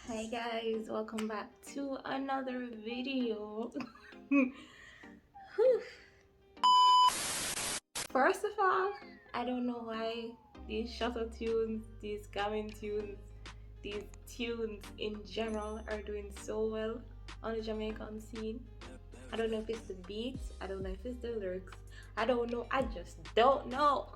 Hi guys, welcome back to another video. First of all, I don't know why these shuttle tunes, these scamming tunes, these tunes in general are doing so well on the Jamaican scene. I don't know if it's the beats, I don't know if it's the lyrics, I don't know, I just don't know.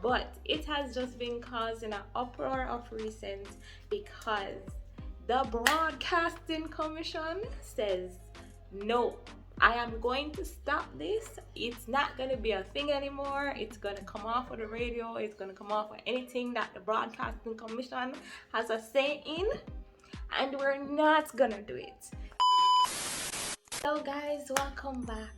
But it has just been causing an uproar of recent because the Broadcasting Commission says no. I am going to stop this. It's not going to be a thing anymore. It's going to come off of the radio. It's going to come off of anything that the Broadcasting Commission has a say in. And we're not going to do it. Hello guys, welcome back.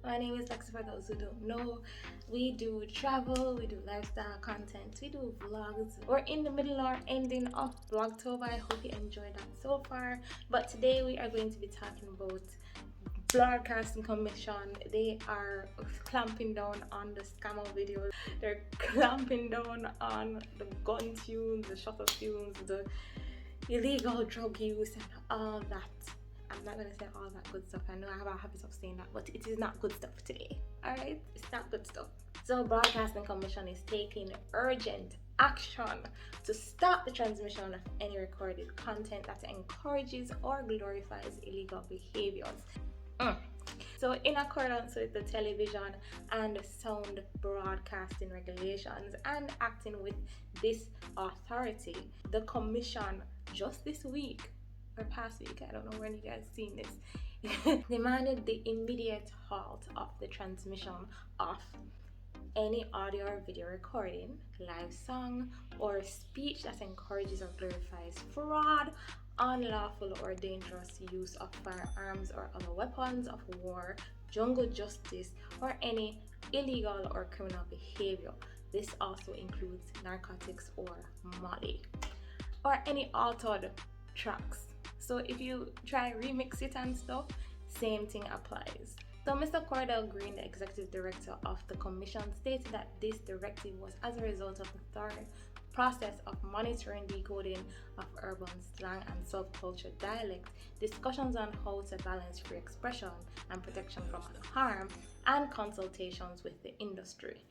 My name is Lexi. For those who don't know, we do travel, we do lifestyle content, we do vlogs. We're in the middle or ending of Vlogtober. I hope you enjoyed that so far. But today we are going to be talking about Broadcasting Commission. They are clamping down on the scammer videos. They're clamping down on the gun tunes, the shuttle tunes, the illegal drug use and all that. I'm not gonna say all that good stuff. I know I have a habit of saying that, but it is not good stuff today. Alright? It's not good stuff. So Broadcasting Commission is taking urgent action to stop the transmission of any recorded content that encourages or glorifies illegal behaviors. So in accordance with the television and sound broadcasting regulations and acting with this authority, the commission just this week or past week, I don't know when you guys seen this, demanded the immediate halt of the transmission of any audio or video recording, live song, or speech that encourages or glorifies fraud, unlawful or dangerous use of firearms or other weapons of war, jungle justice, or any illegal or criminal behavior. This also includes narcotics or Molly, or any altered tracks. So if you try remix it and stuff, same thing applies. So Mr. Cordell Green, the executive director of the commission, stated that this directive was as a result of the thorough process of monitoring decoding of urban slang and subculture dialect, discussions on how to balance free expression and protection from harm, and consultations with the industry.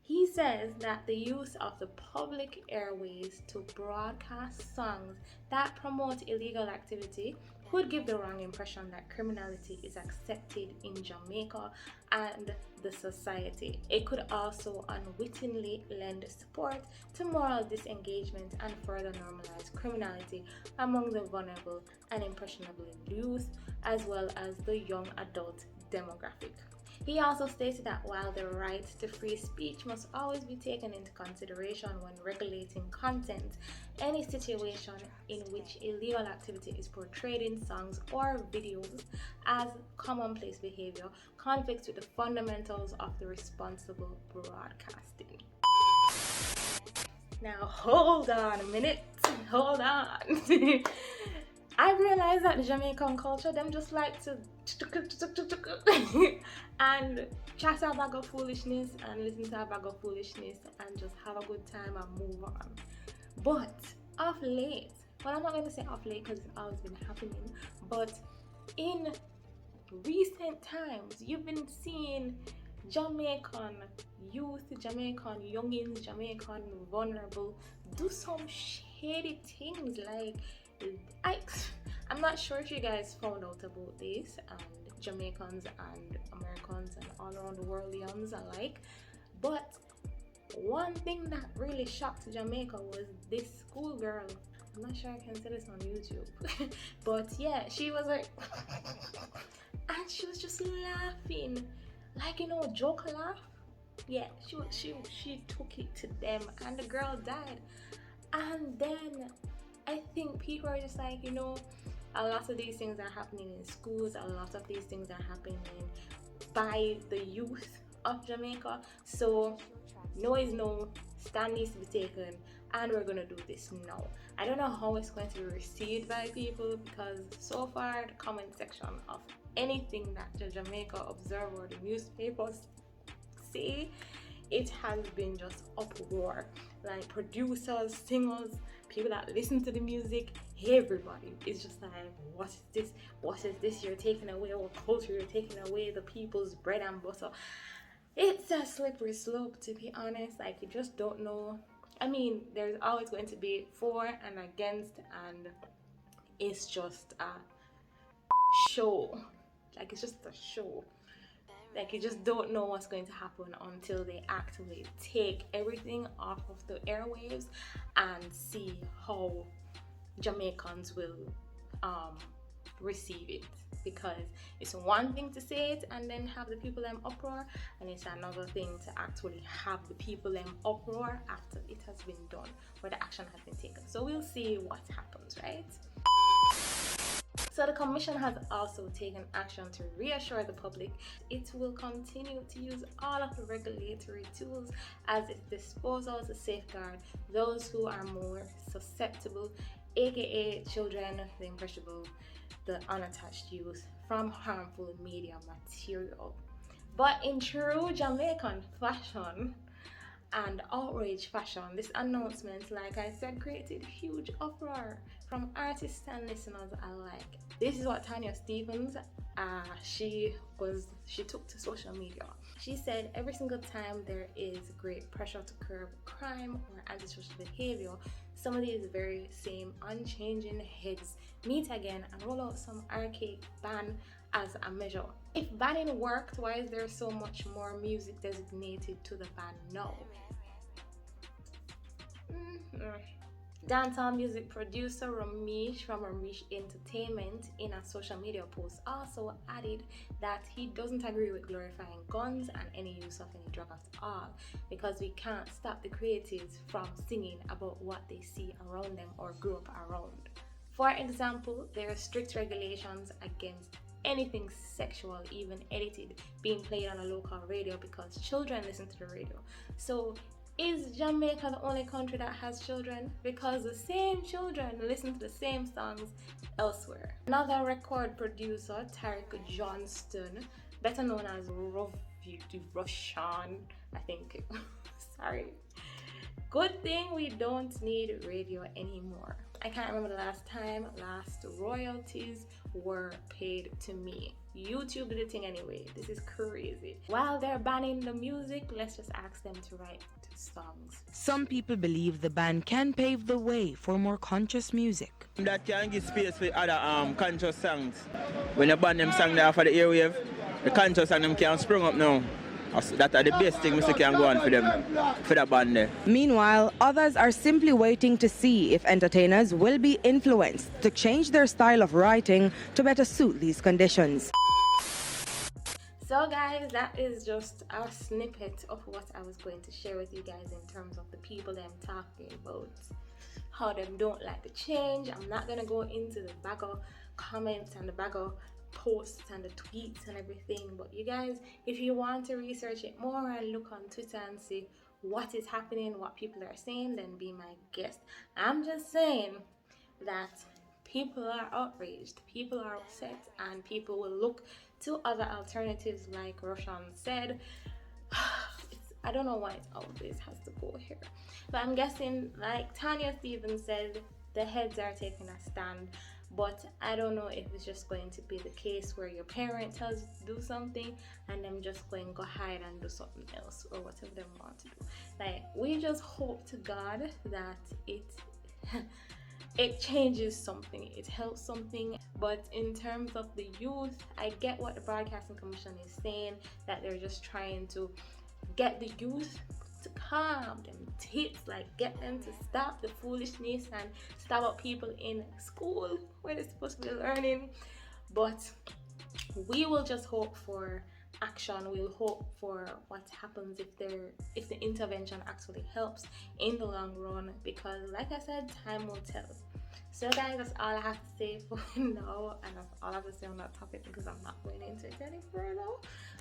He says that the use of the public airways to broadcast songs that promote illegal activity could give the wrong impression that criminality is accepted in Jamaica and the society. It could also unwittingly lend support to moral disengagement and further normalize criminality among the vulnerable and impressionable youth, as well as the young adult demographic. He also stated that while the right to free speech must always be taken into consideration when regulating content, any situation in which illegal activity is portrayed in songs or videos as commonplace behavior conflicts with the fundamentals of the responsible broadcasting. Now hold on a minute, hold on. I realized that the Jamaican culture, them just like to and chat a bag of foolishness and listen to a bag of foolishness and just have a good time and move on. But of late, well, I'm not going to say of late because it's always been happening, but in recent times, you've been seeing Jamaican youth, Jamaican youngins, Jamaican vulnerable do some shady things. Like, I'm not sure if you guys found out about this, and Jamaicans and Americans and all around the worldians alike, but one thing that really shocked Jamaica was this schoolgirl. I'm not sure I can say this on YouTube, but yeah, she was like, and she was just laughing, like, you know, joke laugh. Yeah, she took it to them, and the girl died. And then I think people are just like, you know, a lot of these things are happening in schools, a lot of these things are happening by the youth of Jamaica. So no is no, stand needs to be taken, and we're gonna do this now. I don't know how it's going to be received by people, because so far the comment section of anything that the Jamaica Observer or the newspapers say, it has been just uproar. Like producers, singers, people that listen to the music everybody is just like, what is this? What is this? You're taking away our culture, you're taking away the people's bread and butter. It's a slippery slope, to be honest. Like, you just don't know. I mean, there's always going to be for and against, and it's just a show. Like, it's just a show. Like, you just don't know what's going to happen until they actually take everything off of the airwaves and see how Jamaicans will receive it. Because it's one thing to say it and then have the people them uproar, and it's another thing to actually have the people them uproar after it has been done, where the action has been taken. So we'll see what happens, right? So the Commission has also taken action to reassure the public it will continue to use all of the regulatory tools at its disposal to safeguard those who are more susceptible, aka children, the impressionable, the unattached youth, from harmful media material. But in true Jamaican fashion and outrage fashion, this announcement, like I said, created huge uproar from artists and listeners alike. This is what Tanya Stephens, she took to social media. She said, every single time there is great pressure to curb crime or antisocial behavior, some of these very same unchanging heads meet again and roll out some archaic ban as a measure. If banning worked, why is there so much more music designated to the ban now? Dancehall music producer Ramesh from Ramesh Entertainment, in a social media post, also added that he doesn't agree with glorifying guns and any use of any drug at all, because we can't stop the creatives from singing about what they see around them or grew up around. For example, there are strict regulations against anything sexual, even edited, being played on a local radio because children listen to the radio. So is Jamaica the only country that has children? Because the same children listen to the same songs elsewhere. Another record producer, Tariq Johnston, better known as Russian, I think. Sorry. Good thing we don't need radio anymore. I can't remember the last royalties were paid to me. YouTube did the thing anyway. This is crazy. While they're banning the music, let's just ask them to write songs. Some people believe the ban can pave the way for more conscious music. That can give space for other conscious songs. When you ban them songs there for the airwave, the conscious song them can spring up now. That are the best thing Mr. can go on for them, for that band there. Meanwhile, others are simply waiting to see if entertainers will be influenced to change their style of writing to better suit these conditions. So guys, that is just a snippet of what I was going to share with you guys in terms of the people them talking about how them don't like the change. I'm not gonna go into the bag of comments and the bag of posts and the tweets and everything, but you guys, if you want to research it more and look on Twitter and see what is happening, what people are saying, then be my guest. I'm just saying that people are outraged, people are upset, and people will look to other alternatives, like Roshan said. I don't know why it always has to go here, but I'm guessing, like Tanya Stephens said, the heads are taking a stand. But I don't know if it's just going to be the case where your parent tells you to do something and them just going to go hide and do something else or whatever they want to do. Like, we just hope to God that it changes something, it helps something. But in terms of the youth, I get what the Broadcasting Commission is saying, that they're just trying to get the youth to calm them tits, like get them to stop the foolishness and stop up people in school where they're supposed to be learning. But we will just hope for action. We'll hope for what happens if the intervention actually helps in the long run, because like I said, time will tell. So guys, that's all I have to say for now, and that's all I have to say on that topic, because I'm not going into it any further.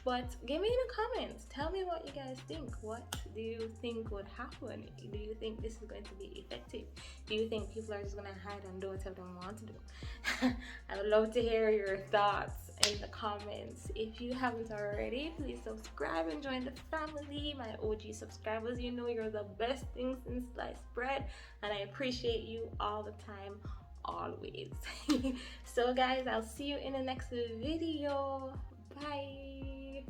But give me in the comments, tell me what you guys think. What do you think would happen? Do you think this is going to be effective? Do you think people are just going to hide and do whatever they want to do? I would love to hear your thoughts in the comments. If you haven't already, please subscribe and join the family. My OG subscribers, you know you're the best thing since sliced bread, and I appreciate you all the time, always. So guys, I'll see you in the next video. Bye.